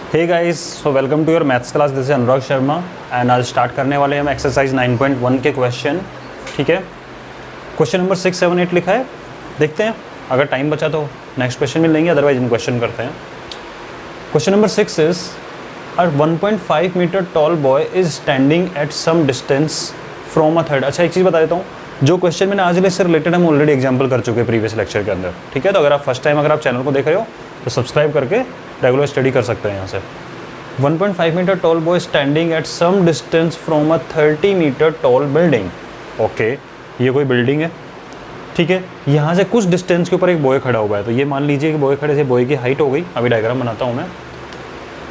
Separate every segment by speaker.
Speaker 1: Hey guys, so welcome to your maths class. This is Anurag Sharma and आज start करने वाले हैं हम एक्सरसाइज 9.1 के क्वेश्चन। ठीक है, क्वेश्चन नंबर 6, 7, 8 लिखा है, देखते हैं। अगर टाइम बचा तो नेक्स्ट क्वेश्चन में लेंगे, अदरवाइज हम क्वेश्चन करते हैं। Question number 6 is a 1.5 metre tall boy is standing at some distance from a third. अच्छा, एक चीज़ बता देता हूँ, जो क्वेश्चन मैंने आज इससे रिलेटेड हम ऑलरेडी एग्जाम्पल कर चुके हैं प्रीवियस लेक्चर के अंदर। ठीक है, तो अगर आप फर्स्ट टाइम अगर आप चैनल को देख रहे हो तो सब्सक्राइब करके रेगुलर स्टडी कर सकते हैं यहाँ से। 1.5 metre tall boy standing at some distance from a 30 metre tall building. Okay, ये कोई बिल्डिंग है। ठीक है, यहाँ से कुछ डिस्टेंस के ऊपर एक बॉय खड़ा हुआ है, तो ये मान लीजिए कि बॉय खड़े से बॉय की हाइट हो गई। अभी डायग्राम बनाता हूँ मैं।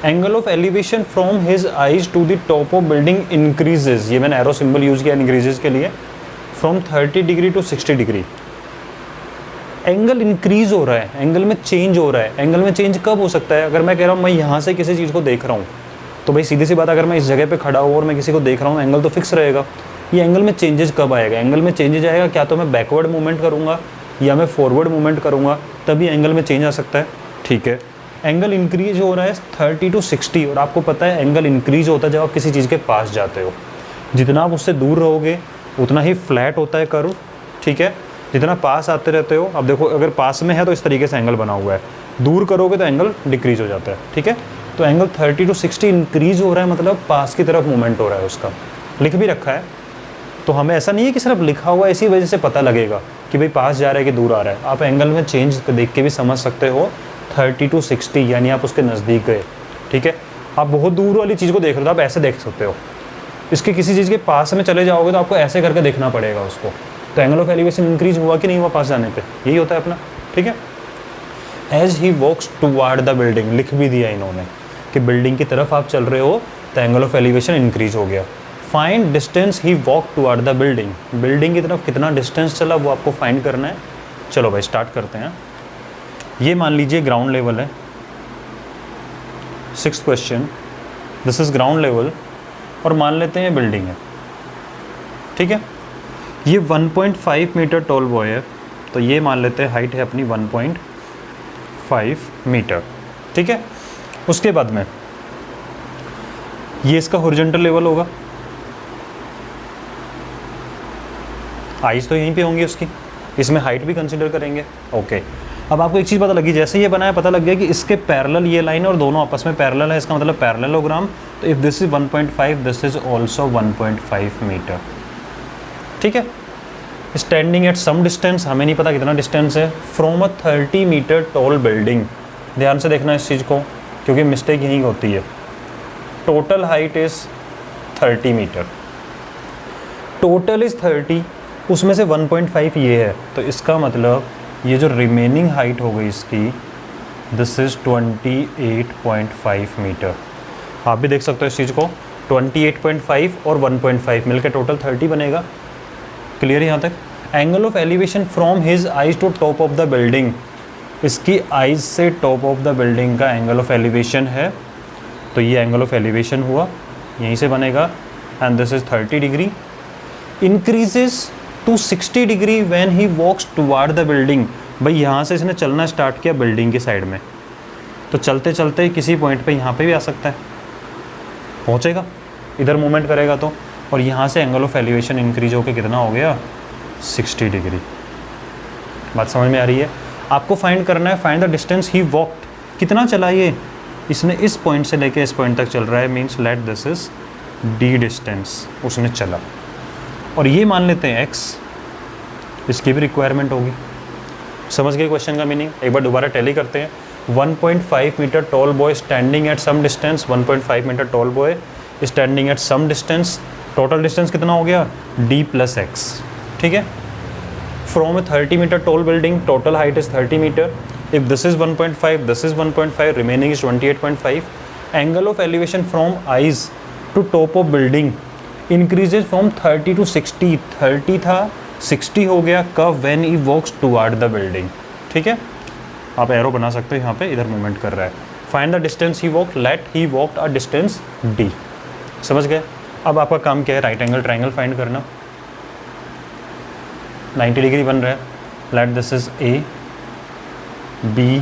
Speaker 1: Angle of elevation from his eyes to the top of building increases, ये मैंने एरो सिंबल यूज किया इंक्रीजेज के लिए, from 30 degree to 60 degree. Angle increase हो रहा है, एंगल में चेंज हो रहा है। एंगल में चेंज कब हो सकता है? अगर मैं कह रहा हूँ मैं यहाँ से किसी चीज़ को देख रहा हूँ, तो भाई सीधी सी बात, अगर मैं इस जगह पे खड़ा हूँ और मैं किसी को देख रहा हूँ, एंगल तो फिक्स रहेगा। ये एंगल में चेंजेस कब आएगा? एंगल में चेंजेज आएगा क्या तो मैं बैकवर्ड मूवमेंट करूँगा या मैं फॉरवर्ड मूवमेंट करूँगा, तभी एंगल में चेंज आ सकता है। ठीक है, एंगल इंक्रीज हो रहा है 30 टू 60, और आपको पता है एंगल इंक्रीज होता है जब आप किसी चीज़ के पास जाते हो। जितना आप उससे दूर रहोगे उतना ही फ्लैट होता है कर्व। ठीक है, जितना पास आते रहते हो, अब देखो अगर पास में है तो इस तरीके से एंगल बना हुआ है, दूर करोगे तो एंगल डिक्रीज हो जाता है। ठीक है, तो एंगल 30 टू 60 इंक्रीज हो रहा है, मतलब पास की तरफ मूवमेंट हो रहा है उसका। लिख भी रखा है, तो हमें ऐसा नहीं है कि सिर्फ लिखा हुआ है इसी वजह से पता लगेगा कि भाई पास जा रहा है कि दूर आ रहा है। आप एंगल में चेंज देख के भी समझ सकते हो 30 टू 60, यानी आप उसके नज़दीक गए। ठीक है, आप बहुत दूर वाली चीज़ को देख रहे हो तो आप ऐसे देख सकते हो, इसके किसी चीज़ के पास में चले जाओगे तो आपको ऐसे करके देखना पड़ेगा उसको। तो एंगल ऑफ एलिवेशन इंक्रीज हुआ कि नहीं हुआ पास जाने पे, यही होता है अपना। ठीक है, as he walks toward the building, लिख भी दिया इन्होंने कि बिल्डिंग की तरफ आप चल रहे हो तो एंगल ऑफ एलिवेशन इंक्रीज हो गया। Find distance he walk toward the building, building की तरफ कितना डिस्टेंस चला वो आपको फाइंड करना है। चलो भाई स्टार्ट करते हैं। ये मान लीजिए ग्राउंड लेवल है। 6th question, this is ground level, और मान लेते हैं बिल्डिंग है। ठीक है, ये 1.5 मीटर टॉल बॉय है, तो ये मान लेते हैं हाइट है अपनी 1.5 मीटर। ठीक है, उसके बाद में ये इसका हॉरिजॉन्टल लेवल होगा, आइज तो यहीं पे होंगी उसकी, इसमें हाइट भी कंसीडर करेंगे। ओके, अब आपको एक चीज़ पता लगी, जैसे ये बनाया पता लग गया कि इसके पैरेलल ये लाइन और दोनों आपस में पैरेलल है, इसका मतलब पैरेललोग्राम। तो if this is 1.5, this is also 1.5 metre. ठीक है, स्टैंडिंग एट सम डिस्टेंस, हमें नहीं पता कितना डिस्टेंस है, from a 30 metre tall building. ध्यान से देखना इस चीज़ को, क्योंकि मिस्टेक यहीं होती है। Total height is 30 metre, total is 30, उसमें से 1.5 ये है, तो इसका मतलब ये जो रिमेनिंग हाइट हो गई इसकी, दिस इज़ 28.5 मीटर। आप भी देख सकते हो इस चीज़ को, 28.5 और 1.5 मिलकर टोटल 30 बनेगा। क्लियर है यहाँ तक? Angle of elevation from his eyes to top of the building, इसकी आइज से टॉप ऑफ द बिल्डिंग का एंगल ऑफ एलिवेशन है, तो ये एंगल ऑफ एलिवेशन हुआ, यहीं से बनेगा, and this is 30 degree. Increases to 60 degree when he walks toward the building. भाई यहाँ से इसने चलना स्टार्ट किया बिल्डिंग की साइड में, तो चलते चलते किसी पॉइंट पे यहाँ पे भी आ सकता है, पहुँचेगा, इधर मूवमेंट करेगा तो, और यहाँ से एंगल ऑफ एलिवेशन इंक्रीज होकर कितना हो गया? 60 डिग्री। बात समझ में आ रही है? आपको फाइंड करना है, find the distance he walked, कितना चला ये, इसने इस पॉइंट से लेके इस पॉइंट तक चल रहा है, means let this is D distance उसने चला, और ये मान लेते हैं x, इसकी भी रिक्वायरमेंट होगी। समझ गए क्वेश्चन का मीनिंग? एक बार दोबारा टैली करते हैं। 1.5 metre tall boy standing at some distance, 1.5 metre tall boy standing at some distance, total distance कितना हो गया? d + x। ठीक है, from 30 metre tall building, total height is 30 metre. If this is 1.5, this is 1.5, remaining is 28.5। Angle of elevation from eyes to top of building increases from 30 to 60, 30 था 60 हो गया, कब? When he walks toward the building. ठीक है, आप arrow बना सकते हो यहाँ पे, इधर मूवमेंट कर रहा है। Find the distance he walk, let he walked a distance d। समझ गए? अब आपका काम क्या है? राइट एंगल ट्रायंगल फाइंड करना। 90 डिग्री बन रहा है, let this is A, B,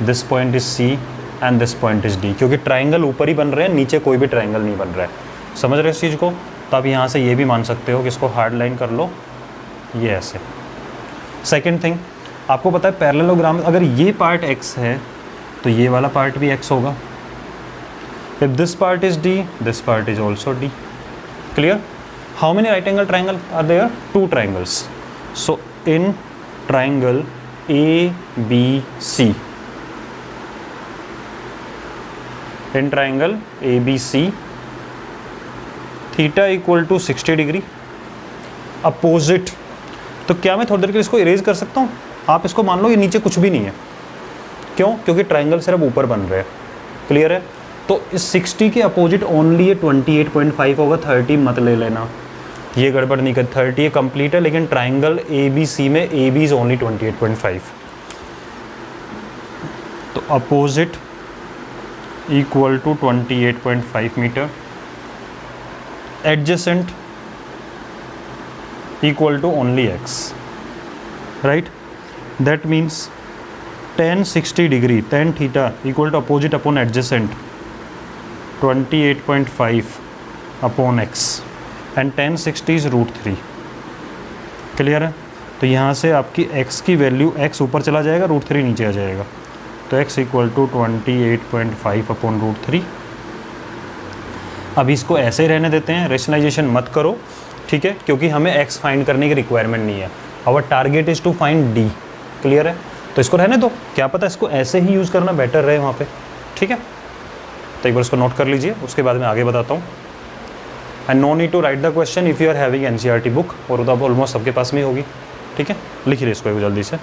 Speaker 1: this point is C, and this point is D, क्योंकि ट्राइंगल ऊपर ही बन रहे हैं, नीचे कोई भी ट्राइंगल नहीं बन रहा है। समझ रहे हो इस चीज़ को? तो आप यहाँ से ये भी मान सकते हो कि इसको हार्ड लाइन कर लो, ये ऐसे। सेकेंड थिंग, आपको पता है पैरेललोग्राम अगर ये पार्ट x है तो ये वाला पार्ट भी x होगा। If this part is d, this part is also d। Clear? How many right angle triangle are there? 2 triangles. So in triangle ABC, in triangle ABC, theta equal to 60 degree, opposite. तो क्या मैं थोड़ी देर के लिए इसको erase कर सकता हूँ? आप इसको मान लो ये नीचे कुछ भी नहीं है। क्यों? क्योंकि ट्राइंगल सिर्फ ऊपर बन रहे हैं। क्लियर है? तो इस 60 के अपोजिट ओनली ये 28.5 होगा, 30 मत ले लेना, ये गड़बड़ नहीं कर। 30 ये कंप्लीट है, लेकिन ट्राइंगल ABC में AB इज ओनली 28.5। तो opposite equal to 28.5 metre, adjacent equal to only x, right? That means tan 60 degree, tan theta equal to opposite upon adjacent 28.5 upon x, and tan 60 is √3। Clear है? तो यहाँ से आपकी x की value, x ऊपर चला जाएगा, √3 नीचे आ जाएगा, तो x इक्वल टू 28.5 अपॉन √3। अभी इसको ऐसे ही रहने देते हैं, रेशनलाइजेशन मत करो, ठीक है? क्योंकि हमें x फाइंड करने की रिक्वायरमेंट नहीं है, our target is to find d। Clear है? तो इसको रहने दो, क्या पता इसको ऐसे ही यूज़ करना बेटर रहे वहाँ पे, ठीक है? तो एक बार इसको नोट कर लीजिए, उसके बाद मैं आगे बताता हूँ। And no need to write the question if you are having NCERT book, और तो अब ऑलमोस्ट सबके पास में ही होगी, ठीक है? लिख लीजिए इसको जल्दी से।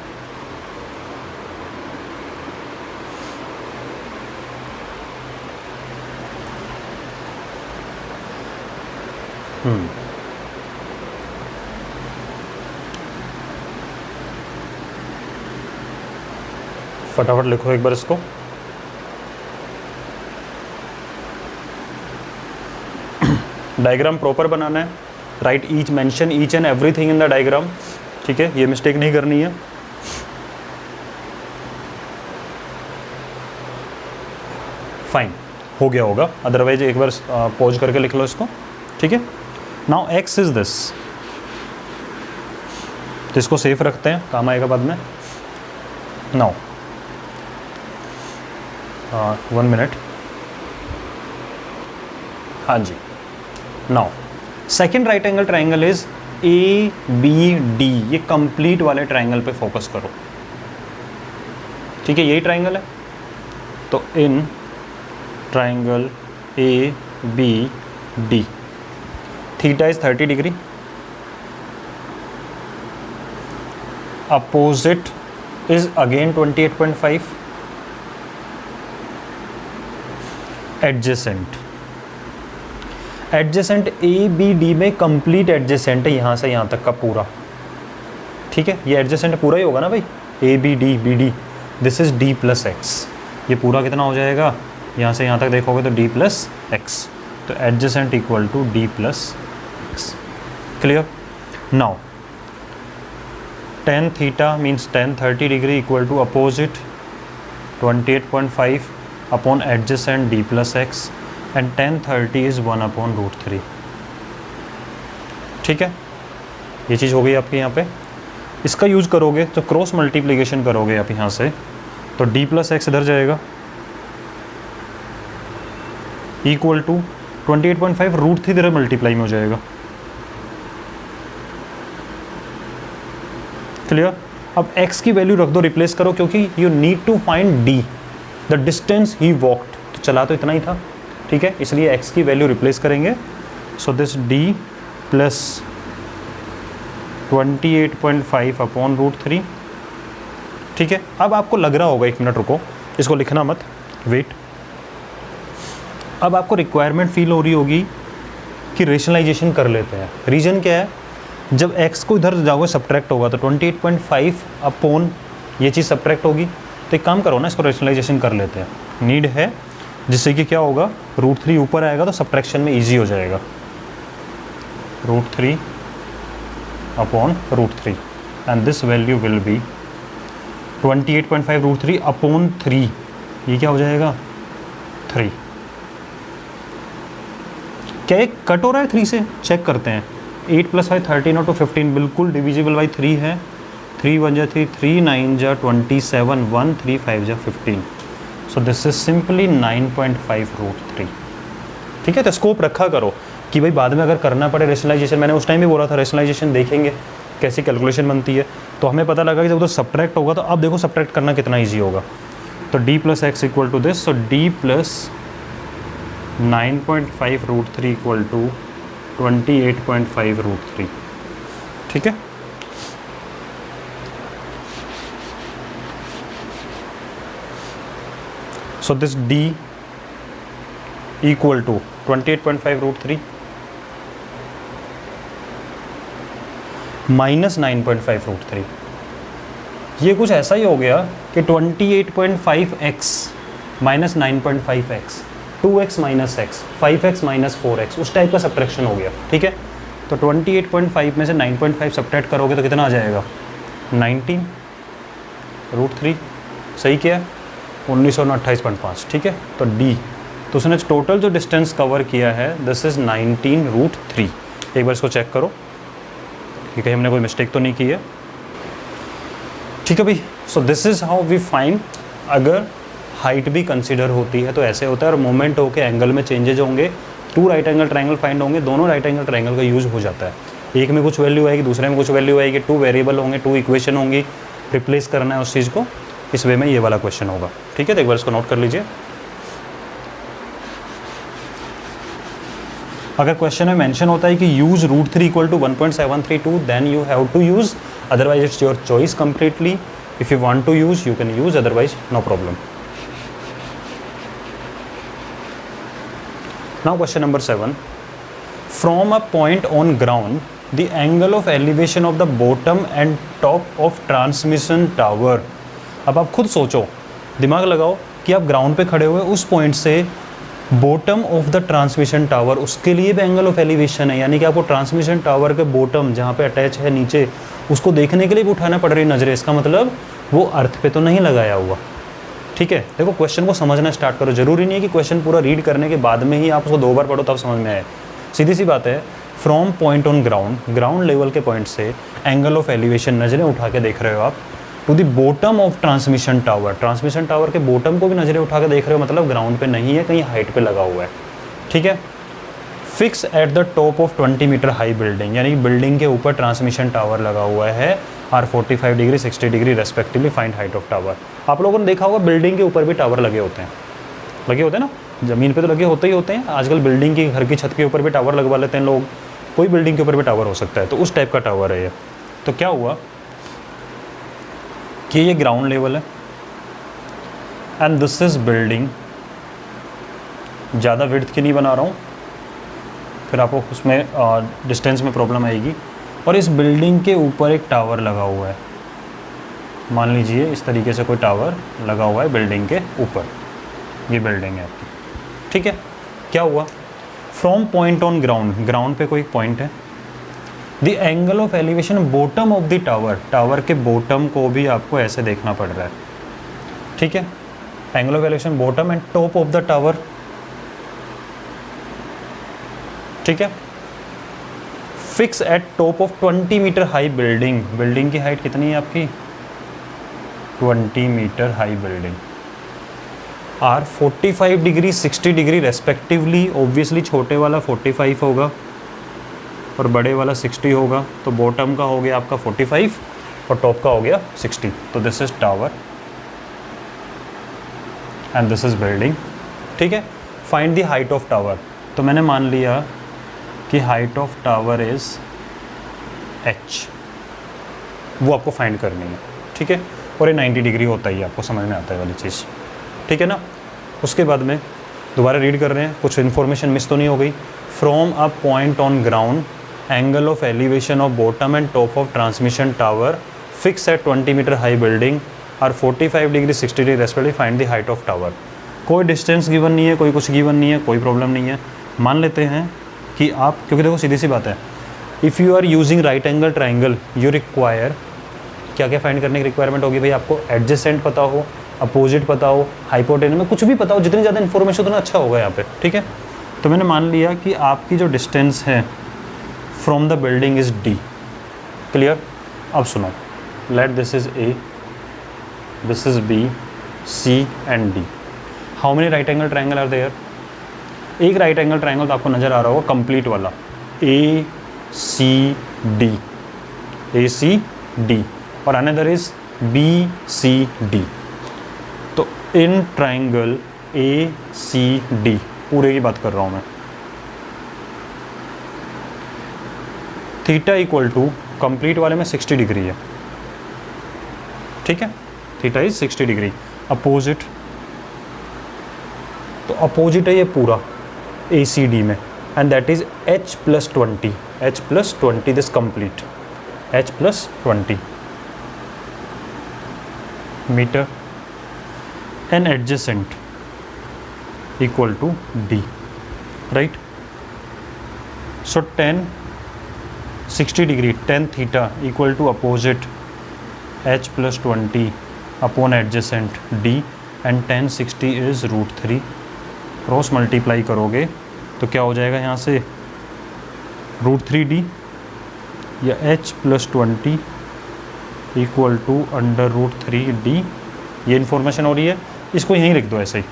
Speaker 1: फटाफट लिखो एक बार इसको। डायग्राम प्रॉपर बनाना है, right each, mention each and everything in the diagram, ठीक है? ये मिस्टेक नहीं करनी है। फाइन, हो गया होगा, अदरवाइज एक बार पॉज करके लिख लो इसको, ठीक है? नाउ x इज दिस, तो इसको सेफ रखते हैं, काम आएगा बाद में। नाउ 1 मिनट, हाँ जी। Now second right angle triangle is ABD, ये कंप्लीट वाले ट्राइंगल पे फोकस करो, ठीक है? यही ट्राइंगल है। तो इन triangle ABD, theta is 30 degree, opposite is again 28.5, adjacent, adjacent ABD में कंप्लीट एडजेसेंट है यहाँ से यहाँ तक का पूरा, ठीक है? ये एडजेसेंट पूरा ही होगा ना भाई, ABD BD, this is D plus x, ये पूरा कितना हो जाएगा? यहाँ से यहाँ तक देखोगे तो D प्लस x, तो adjacent equal to D plus x। Clear? Now tan theta means tan 30 degree equal to opposite 28.5 upon adjacent D plus x, and tan 30 is 1 upon √3, ठीक है? ये चीज़ हो गई आपके यहाँ पे। इसका यूज़ करोगे तो क्रॉस मल्टीप्लिकेशन करोगे आप यहाँ से, तो D प्लस एक्स इधर जाएगा, इक्वल टू 28.5 √3 इधर मल्टीप्लाई में हो जाएगा। क्लियर? अब x की वैल्यू रख दो, रिप्लेस करो, क्योंकि you need to find D, the distance he walked, तो चला तो इतना ही था, ठीक है? इसलिए x की वैल्यू रिप्लेस करेंगे। सो दिस D प्लस 28.5 अपॉन √3, ठीक है? अब आपको लग रहा होगा, 1 मिनट रुको, इसको लिखना मत, वेट। अब आपको रिक्वायरमेंट फील हो रही होगी कि रेशनलाइजेशन कर लेते हैं। रीज़न क्या है? जब x को इधर जाओगे सब्ट्रैक्ट होगा तो 28.5 अपॉन ये चीज़ सब्ट्रैक्ट होगी, तो एक काम करो ना, इसको रेशनलाइजेशन कर लेते हैं, नीड है, जिससे कि क्या होगा, √3 ऊपर आएगा तो सब्ट्रैक्शन में ईजी हो जाएगा, √3 upon √3, and this value will be 28.5 √3 upon 3, ये क्या हो जाएगा, 3। क्या एक कट हो रहा है 3 से? चेक करते हैं। 8 + 5 13 और 2 15 बिल्कुल डिविजिबल बाई 3 है। 3 1 जा 3, 3 9 जा 27, 1 3 5 जा 15। So this is simply 9.5√3। ठीक है, तो स्कोप रखा करो कि भाई बाद में अगर करना पड़े रेशनलाइजेशन, मैंने उस टाइम भी बोला था रेशनलाइजेशन देखेंगे कैसी कैलकुलेशन बनती है, तो हमें पता लगा कि जब तो सब्ट्रैक्ट होगा तो अब देखो सब्ट्रैक्ट करना कितना ईजी होगा। तो d + x equal to this, so d + 9.5√3 equal to 28.5√3। ठीक है, so this d equal to 28.5√3 minus 9.5√3। ये कुछ ऐसा ही हो गया कि 28.5x minus 9.5x, 2x minus x, 5x minus 4x, उस टाइप का सब्ट्रैक्शन हो गया। ठीक है, तो 28.5 में से 9.5 सब्ट्रैक्ट करोगे तो कितना आ जाएगा? 19√3। सही किया, 1928.5। ठीक है, तो d, तो उसने टोटल जो डिस्टेंस कवर किया है दिस इज़ 19√3। एक बार इसको चेक करो कि कहीं हमने कोई मिस्टेक तो नहीं की है। ठीक है भाई, so this is how we find. अगर हाइट भी कंसिडर होती है तो ऐसे होता है, और मोमेंट होके एंगल में चेंजेज होंगे, 2 राइट एंगल ट्रायंगल फाइंड होंगे, दोनों राइट एंगल ट्रायंगल का यूज़ हो जाता है। एक में कुछ वैल्यू आएगी, दूसरे में कुछ वैल्यू आएगी, 2 वेरिएबल होंगे, 2 इक्वेशन होंगी, रिप्लेस करना है उस चीज़ को, इस वे में ये वाला क्वेश्चन होगा। ठीक है, तो एक बार इसको नोट कर लीजिए। अगर क्वेश्चन में मेंशन होता है कि use √3 equal to 1.732, then you have to use, otherwise it's your choice completely. If you want to use you can use, otherwise no problem. Now question number 7, from a point on ground the angle of elevation of the bottom and top of transmission tower. अब आप खुद सोचो, दिमाग लगाओ कि आप ground पे खड़े हुए, उस पॉइंट से bottom of the transmission tower, उसके लिए भी एंगल ऑफ एलिवेशन है, यानी कि आपको ट्रांसमिशन टावर के बॉटम जहाँ पे अटैच है नीचे, उसको देखने के लिए भी उठाना पड़ रही नज़रें। इसका मतलब वो अर्थ पे तो नहीं लगाया हुआ। ठीक है, देखो क्वेश्चन को समझना स्टार्ट करो। जरूरी नहीं है कि क्वेश्चन पूरा रीड करने के बाद में ही आप उसको 2 बार पढ़ो तब समझ में आए। सीधी सी बात है, from point on ground, ground level के पॉइंट से एंगल ऑफ एलिवेशन नज़रें उठा के देख रहे हो आप, to the bottom of transmission tower, transmission tower के बॉटम को भी नज़रें उठा के देख रहे हो, मतलब ग्राउंड पे नहीं है, कहीं हाइट पे लगा हुआ है। ठीक है, fix at the top of 20 metre high building, यानी कि बिल्डिंग के ऊपर ट्रांसमिशन टावर लगा हुआ है, और 45 degree 60 degree respectively find height of tower. आप लोगों ने देखा होगा बिल्डिंग के ऊपर भी टावर लगे होते हैं ना, ज़मीन पे तो लगे होते ही होते हैं, आजकल बिल्डिंग की घर की छत के ऊपर भी टावर लगवा लेते हैं लोग, कोई बिल्डिंग के ऊपर भी टावर हो सकता है, तो उस टाइप का टावर है ये। तो क्या हुआ कि ये ग्राउंड लेवल है एंड दिस इज बिल्डिंग, ज़्यादा विड्थ की नहीं बना रहा हूँ, फिर आपको उसमें डिस्टेंस में प्रॉब्लम आएगी। और इस बिल्डिंग के ऊपर एक टावर लगा हुआ है, मान लीजिए इस तरीके से कोई टावर लगा हुआ है बिल्डिंग के ऊपर, ये बिल्डिंग है आपकी। ठीक है, क्या हुआ, from point on ground, ground पे कोई पॉइंट है, the angle of elevation bottom of the tower, tower के बॉटम को भी आपको ऐसे देखना पड़ रहा है। ठीक है, angle of elevation bottom and top of the tower. ठीक है, fix at top of 20 metre high building, building की हाइट कितनी है आपकी? 20 metre high building, are 45 degree 60 degree respectively. Obviously छोटे वाला 45 होगा और बड़े वाला 60 होगा, तो बॉटम का हो गया आपका 45 और टॉप का हो गया 60। तो this is tower and this is building. ठीक है, find the height of tower. तो मैंने मान लिया कि height of tower is h, वो आपको फाइंड करनी है। ठीक है, और ये 90 डिग्री होता ही, आपको समझ में आता है वाली चीज़। ठीक है ना, उसके बाद में दोबारा रीड कर रहे हैं, कुछ इन्फॉर्मेशन मिस तो नहीं हो गई। From a point on ground, angle of elevation of bottom and top of transmission tower fix at 20 metre high building और 45 degree 60 degree respectively find the height of tower. कोई डिस्टेंस गिवन नहीं है, कोई कुछ गिवन नहीं है, कोई problem नहीं है। मान लेते हैं कि आप, क्योंकि देखो सीधी सी बात है, if you are using right angle triangle you require, क्या क्या फाइंड करने की रिक्वायरमेंट होगी भाई? आपको एडजेसेंट पता हो, अपोजिट पता हो, हाइपोटेनस में कुछ भी पता हो, जितनी ज़्यादा इन्फॉर्मेशन उतना अच्छा होगा यहाँ पे, ठीक है। तो मैंने मान लिया कि आपकी जो डिस्टेंस है from the building is D, clear. अब सुनो, let this is A, this is B, C and D. How many right angle triangle are there? एक राइट एंगल ट्राइंगल तो आपको नज़र आ रहा होगा कंप्लीट वाला, A C D, A C D, और another is B C D. तो in triangle A C D पूरे की बात कर रहा हूँ मैं, थीटा इक्वल टू कंप्लीट वाले में 60 डिग्री है, ठीक है, थीटा इज 60 डिग्री। अपोजिट, तो अपोजिट है ये पूरा ए सी डी में, and that is h plus 20, h plus 20 this complete, h plus 20 metre, and adjacent equal to d, right. So tan 60 degree, tan theta equal to opposite h plus 20 upon adjacent d, and tan 60 is √3। Cross multiply करोगे तो क्या हो जाएगा यहाँ से, √3d या h plus 20 equal to √3d। ये information हो रही है, इसको यहीं लिख दो ऐसे ही,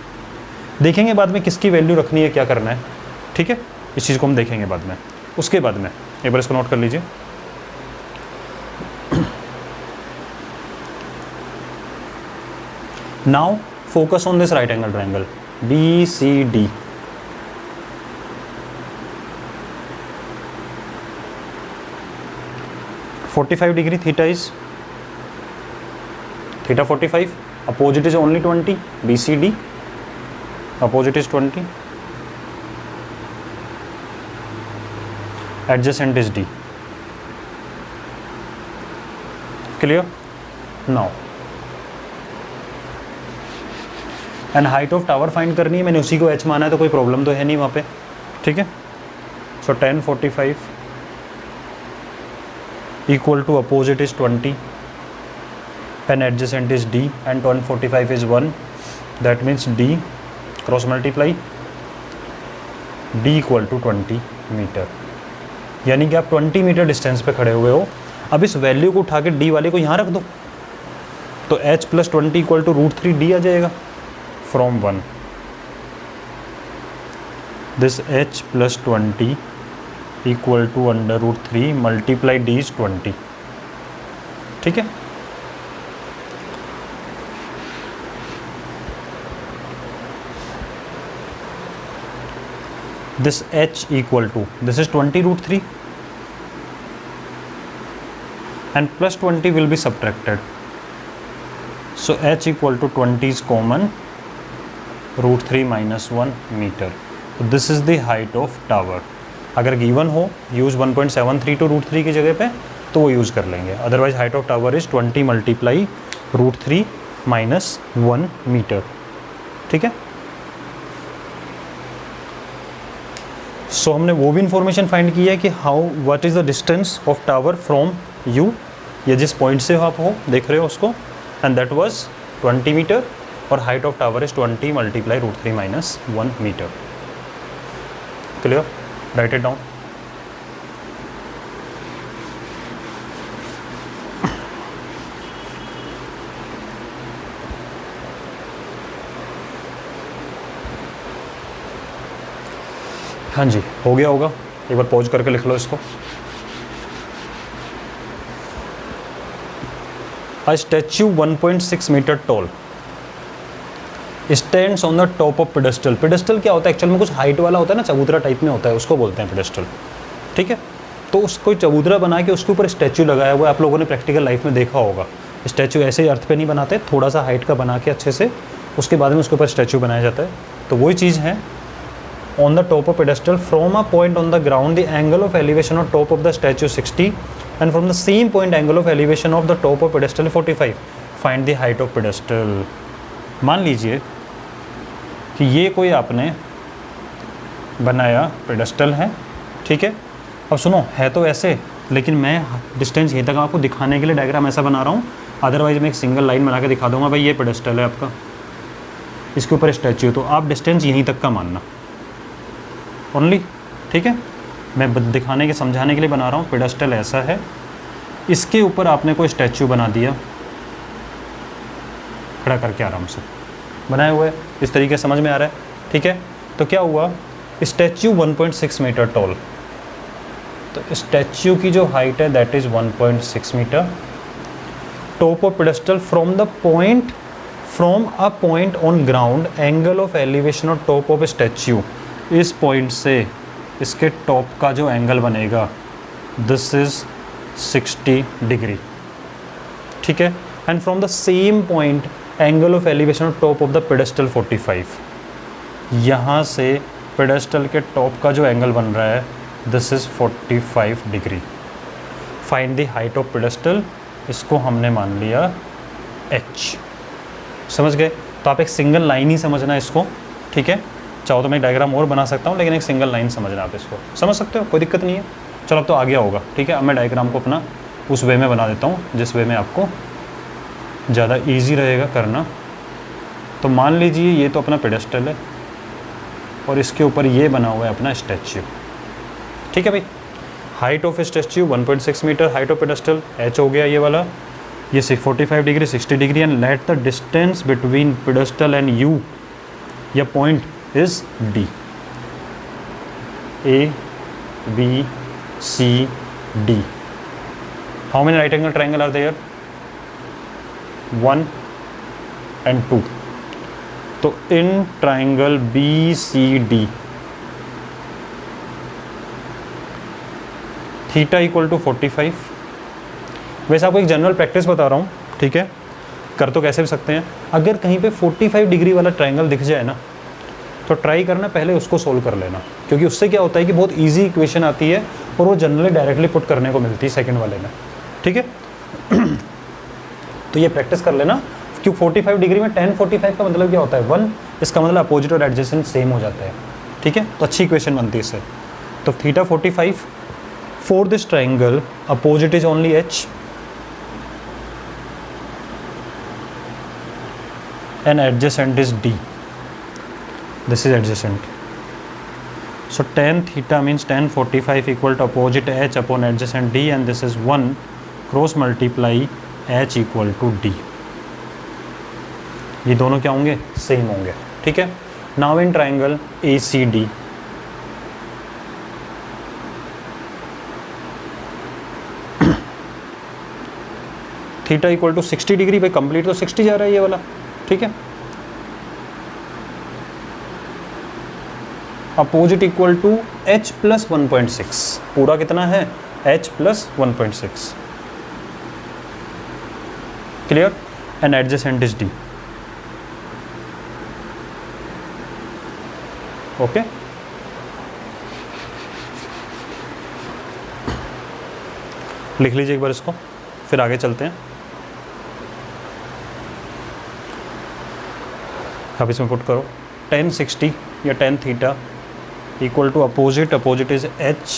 Speaker 1: देखेंगे बाद में किसकी वैल्यू रखनी है, क्या करना है, ठीक है, इस चीज़ को हम देखेंगे बाद में। उसके बाद में एक बार इसको नोट कर लीजिए। Now focus on this right angle triangle B C D. (45 degree theta is, theta 45, opposite is only 20, B C D opposite is 20, adjacent is D, clear. Now and height of tower find करनी है, मैंने उसी को h माना है तो कोई problem तो है नहीं वहाँ पे, ठीक है। So tan 45 equal to opposite is 20 and adjacent is d, and tan 45 is 1, that means d cross multiply d equal to 20 metre, यानी कि आप 20 मीटर डिस्टेंस पे खड़े हुए हो। अब इस वैल्यू को उठा के d वाले को यहाँ रख दो, तो h plus 20 equal to √3d आ जाएगा from 1, this h plus 20 equal to √3 multiply d is 20, ठीक है। this h equal to, this is 20 √3 and plus 20 will be subtracted, so h equal to 20 is common, √3 minus 1 metre. तो this is the height of tower. अगर given हो use 1.73 to √3 की जगह पे तो वो यूज़ कर लेंगे, otherwise height of tower is 20 multiply √3 minus 1 metre, ठीक है। सो हमने वो भी इंफॉर्मेशन फाइंड की है कि how what is the distance of tower from you, या जिस पॉइंट से आप हो देख रहे हो उसको, एंड दैट वाज 20 मीटर, और height of tower is 20 multiply √3 minus 1 metre, clear. Write it down. हाँ जी, हो गया होगा, एक बार पॉज करके लिख लो इसको। A statue 1.6 metre tall stands on the top of pedestal. Pedestal क्या होता है एक्चुअल में, कुछ हाइट वाला होता है ना, चबूतरा टाइप में होता है, उसको बोलते हैं पेडेस्टल, ठीक है। तो उसको चबूतरा बना के उसके ऊपर स्टैचू लगाया हुआ है, आप लोगों ने प्रैक्टिकल लाइफ में देखा होगा। स्टैचू ऐसे ही अर्थ पे नहीं बनाते, थोड़ा सा हाइट का बना के अच्छे से, उसके बाद में उसके ऊपर स्टैचू बनाया जाता है। तो वही चीज़ है, on the top of pedestal from a point on the ground the angle of elevation of top of the statue 60 and from the same point angle of elevation of the top of pedestal 45, find the height of pedestal. मान लीजिए कि ये कोई आपने बनाया pedestal है, ठीक है। अब सुनो, है तो ऐसे, लेकिन मैं डिस्टेंस ये तक आपको दिखाने के लिए डायग्राम ऐसा बना रहा हूँ, अदरवाइज मैं एक सिंगल लाइन बना के दिखा दूंगा भाई ये पेडेस्टल है आपका, इसके ऊपर स्टैच्यू, तो आप डिस्टेंस यहीं तक का मानना ओनली, ठीक है। मैं दिखाने के समझाने के लिए बना रहा हूँ। पेडेस्टल ऐसा है, इसके ऊपर आपने कोई स्टैच्यू बना दिया खड़ा करके, आराम से बनाए हुए, इस तरीके समझ में आ रहा है, ठीक है। तो क्या हुआ, स्टैच्यू 1.6 मीटर टॉल, तो स्टैच्यू की जो हाइट है that is 1.6 metre. Top of pedestal from a point on ground, angle of elevation और टॉप ऑफ स्टैच्यू, इस पॉइंट से इसके टॉप का जो एंगल बनेगा दिस इज़ 60 डिग्री, ठीक है। And from the same point angle of elevation और टॉप ऑफ द पेडेस्टल 45, यहाँ से पेडेस्टल के टॉप का जो एंगल बन रहा है this is 45 degree. Find the height of pedestal, इसको हमने मान लिया h, समझ गए। तो आप एक सिंगल लाइन ही समझना इसको, ठीक है। चाहो तो मैं डायग्राम और बना सकता हूँ, लेकिन एक सिंगल लाइन समझना आप इसको, समझ सकते हो, कोई दिक्कत नहीं है। चलो अब तो आ गया होगा, ठीक है। अब मैं डायग्राम को अपना उस वे में बना देता हूँ जिस वे में आपको ज़्यादा ईजी रहेगा करना। तो मान लीजिए ये तो अपना पेडेस्टल है और इसके ऊपर ये बना हुआ है अपना स्टैच्यू, ठीक है भाई। Height of statue 1.6 metre, height of pedestal h हो गया ये वाला, ये 45 degree 60 degree, and let the distance between pedestal and you या point is d, A B C D। How many right angle triangle are there, 1 and 2। तो इन triangle BCD theta equal to 45। वैसे आपको एक जनरल प्रैक्टिस बता रहा हूँ, ठीक है, कर तो कैसे भी सकते हैं। अगर कहीं पे 45 डिग्री वाला ट्राइंगल दिख जाए ना, तो ट्राई करना पहले उसको सोल्व कर लेना, क्योंकि उससे क्या होता है कि बहुत इजी इक्वेशन आती है और वो जनरली डायरेक्टली पुट करने को मिलती है सेकंड वाले में, ठीक है। तो ये प्रैक्टिस कर लेना, क्योंकि 45 डिग्री में tan 45 का मतलब क्या होता है 1, इसका मतलब अपोजिट और एडजेसेंट सेम हो जाता है, ठीक है। तो अच्छी इक्वेशन बनती है इससे। तो theta 45, for this triangle opposite is only h and adjacent is d, this is adjacent, so tan theta means tan 45 equal to opposite h upon adjacent d, and this is 1 cross multiply h equal to d। ये दोनों क्या होंगे, same होंगे, ठीक है। Now in triangle ACD, theta equal to 60 degree, भाई complete तो 60 जा रहा है ये वाला, ठीक है। Opposite equal to h plus 1.6, पूरा कितना है h plus 1.6, clear. And adjacent is d, okay. लिख लीजिए एक बार इसको, फिर आगे चलते हैं। अब इसमें पुट करो tan 60 या tan theta equal to opposite, opposite is h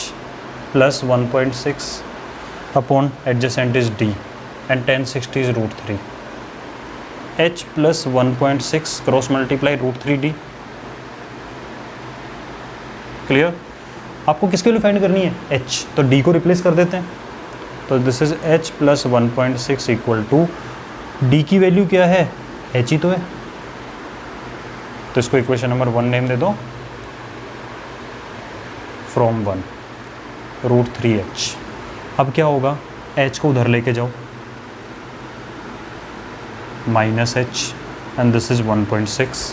Speaker 1: plus 1.6 upon adjacent is d, and tan 60 is √3, h plus 1.6 cross multiply √3d, clear. आपको किसके लिए फाइंड करनी है, h, तो d को रिप्लेस कर देते हैं। तो this is h plus 1.6 equal to d की वैल्यू क्या है, h ही तो है, तो इसको इक्वेशन नंबर 1 नेम दे दो, फ्रॉम 1 √3h। अब क्या होगा, h को उधर लेके जाओ, minus h, and this is 1.6,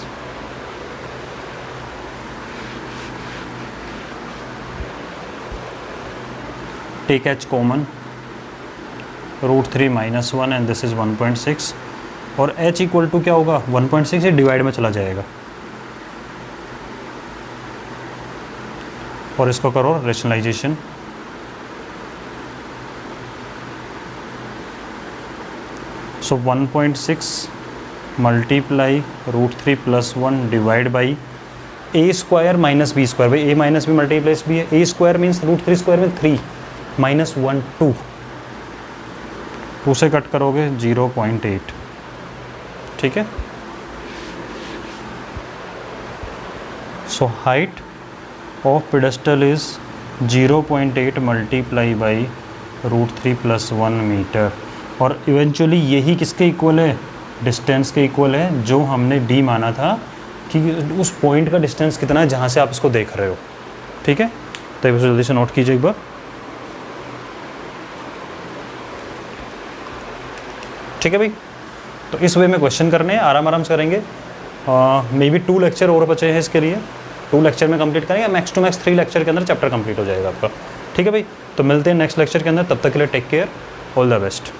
Speaker 1: take h common, √3 minus 1 and this is 1.6, और h इक्वल टू क्या होगा, 1.6 से डिवाइड में चला जाएगा, और इसको करो rationalisation, so 1.6 multiply √3 plus 1 divide by a square minus b square, भाई a minus b multiplies b है, a स्क्वायर मीन्स √3 स्क्वायर में 3 माइनस 1 2, 2 से कट करोगे 0.8, ठीक है। So height of pedestal is 0.8 multiply by √3 + 1 metre, और इवेंचुअली यही किसके इक्वल है, डिस्टेंस के इक्वल है जो हमने डी माना था कि उस पॉइंट का डिस्टेंस कितना है जहाँ से आप इसको देख रहे हो, ठीक है। तो इसे जल्दी से नोट कीजिए एक बार, ठीक है भाई। तो इस वे में क्वेश्चन करने हैं, आराम से करेंगे। मे बी 2 लेक्चर और बचे हैं इसके लिए, 2 लेक्चर में कंप्लीट करेंगे, मैक्स टू मैक्स 3 लेक्चर के अंदर चैप्टर कंप्लीट हो जाएगा आपका, ठीक है भाई। तो मिलते हैं नेक्स्ट लेक्चर के अंदर, तब तक के लिए take care, all the best.